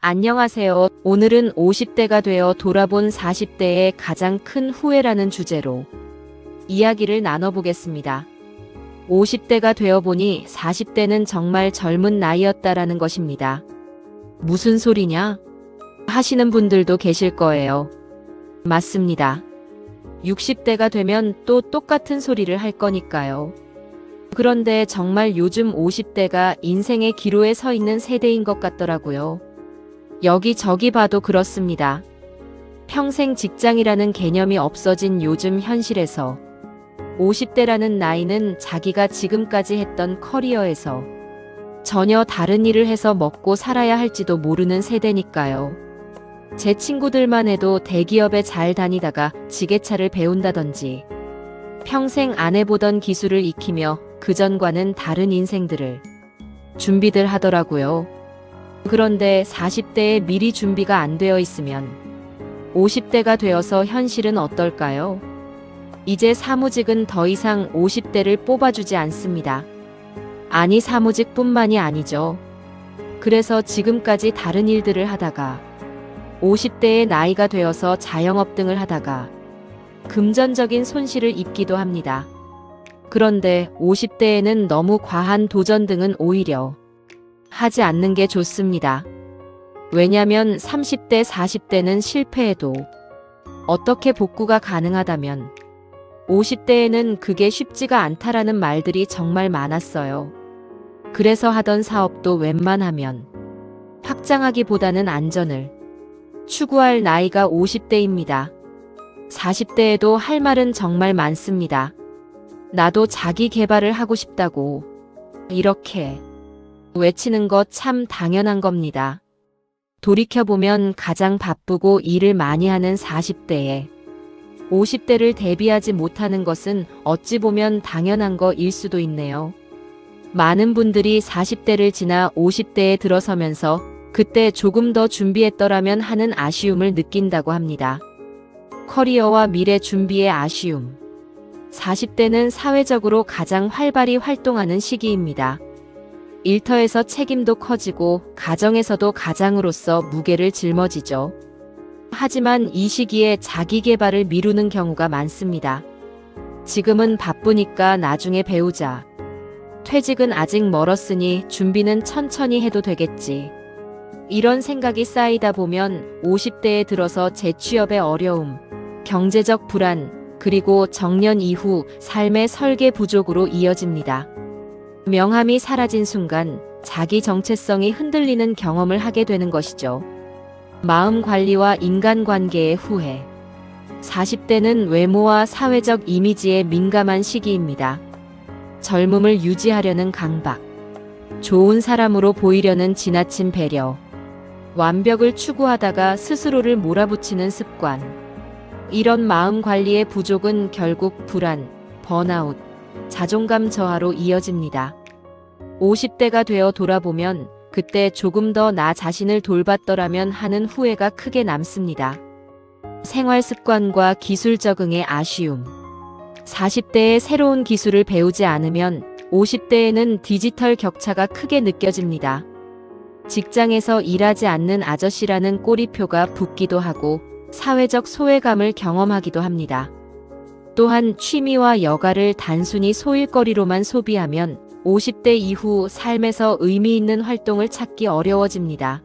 안녕하세요. 오늘은 50대가 되어 돌아본 40대의 가장 큰 후회라는 주제로 이야기를 나눠보겠습니다. 50대가 되어보니 40대는 정말 젊은 나이였다라는 것입니다. 무슨 소리냐? 하시는 분들도 계실 거예요. 맞습니다. 60대가 되면 또 똑같은 소리를 할 거니까요. 그런데 정말 요즘 50대가 인생의 기로에 서 있는 세대인 것 같더라고요. 여기저기 봐도 그렇습니다. 평생 직장이라는 개념이 없어진 요즘 현실에서 50대라는 나이는 자기가 지금까지 했던 커리어에서 전혀 다른 일을 해서 먹고 살아야 할지도 모르는 세대니까요. 제 친구들만 해도 대기업에 잘 다니다가 지게차를 배운다든지 평생 안 해보던 기술을 익히며 그전과는 다른 인생들을 준비들 하더라고요. 그런데 40대에 미리 준비가 안 되어 있으면 50대가 되어서 현실은 어떨까요? 이제 사무직은 더 이상 50대를 뽑아주지 않습니다. 아니, 사무직뿐만이 아니죠. 그래서 지금까지 다른 일들을 하다가 50대의 나이가 되어서 자영업 등을 하다가 금전적인 손실을 입기도 합니다. 그런데 50대에는 너무 과한 도전 등은 오히려 하지 않는 게 좋습니다. 왜냐면 30대, 40대는 실패해도 어떻게 복구가 가능하다면 50대에는 그게 쉽지가 않다라는 말들이 정말 많았어요. 그래서 하던 사업도 웬만하면 확장하기보다는 안전을 추구할 나이가 50대입니다. 40대에도 할 말은 정말 많습니다. 나도 자기 개발을 하고 싶다고 이렇게 외치는 것 참 당연한 겁니다. 돌이켜보면 가장 바쁘고 일을 많이 하는 40대에 50대를 대비하지 못하는 것은 어찌 보면 당연한 거일 수도 있네요. 많은 분들이 40대를 지나 50대에 들어서면서 그때 조금 더 준비했더라면 하는 아쉬움을 느낀다고 합니다. 커리어와 미래 준비의 아쉬움. 40대는 사회적으로 가장 활발히 활동하는 시기입니다. 일터에서 책임도 커지고 가정에서도 가장으로서 무게를 짊어지죠. 하지만 이 시기에 자기 개발을 미루는 경우가 많습니다. 지금은 바쁘니까 나중에 배우자. 퇴직은 아직 멀었으니 준비는 천천히 해도 되겠지. 이런 생각이 쌓이다 보면 50대에 들어서 재취업의 어려움, 경제적 불안, 그리고 정년 이후 삶의 설계 부족으로 이어집니다. 명함이 사라진 순간 자기 정체성이 흔들리는 경험을 하게 되는 것이죠. 마음 관리와 인간관계의 후회. 40대는 외모와 사회적 이미지에 민감한 시기입니다. 젊음을 유지하려는 강박, 좋은 사람으로 보이려는 지나친 배려, 완벽을 추구하다가 스스로를 몰아붙이는 습관. 이런 마음 관리의 부족은 결국 불안, 번아웃, 자존감 저하로 이어집니다. 50대가 되어 돌아보면 그때 조금 더 나 자신을 돌봤더라면 하는 후회가 크게 남습니다. 생활 습관과 기술 적응의 아쉬움. 40대에 새로운 기술을 배우지 않으면 50대에는 디지털 격차가 크게 느껴집니다. 직장에서 일하지 않는 아저씨라는 꼬리표가 붙기도 하고 사회적 소외감을 경험하기도 합니다. 또한 취미와 여가를 단순히 소일거리로만 소비하면 50대 이후 삶에서 의미 있는 활동을 찾기 어려워집니다.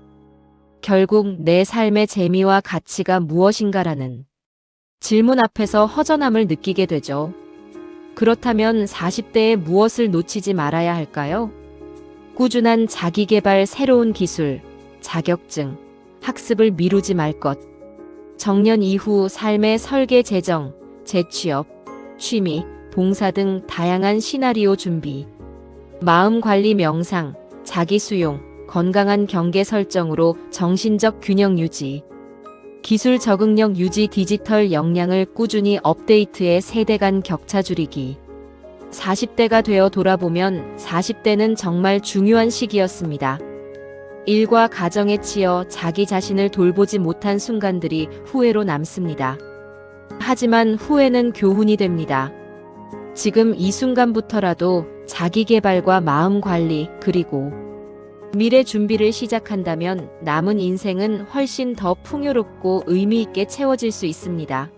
결국 내 삶의 재미와 가치가 무엇인가라는 질문 앞에서 허전함을 느끼게 되죠. 그렇다면 40대에 무엇을 놓치지 말아야 할까요? 꾸준한 자기개발, 새로운 기술, 자격증, 학습을 미루지 말 것. 정년 이후 삶의 설계 재정, 재취업, 취미, 봉사 등 다양한 시나리오 준비. 마음관리, 명상, 자기수용, 건강한 경계 설정으로 정신적 균형 유지. 기술 적응력 유지, 디지털 역량을 꾸준히 업데이트해 세대 간 격차 줄이기. 40대가 되어 돌아보면 40대는 정말 중요한 시기였습니다. 일과 가정에 치여 자기 자신을 돌보지 못한 순간들이 후회로 남습니다. 하지만 후회는 교훈이 됩니다. 지금 이 순간부터라도 자기 개발과 마음 관리, 그리고 미래 준비를 시작한다면 남은 인생은 훨씬 더 풍요롭고 의미 있게 채워질 수 있습니다.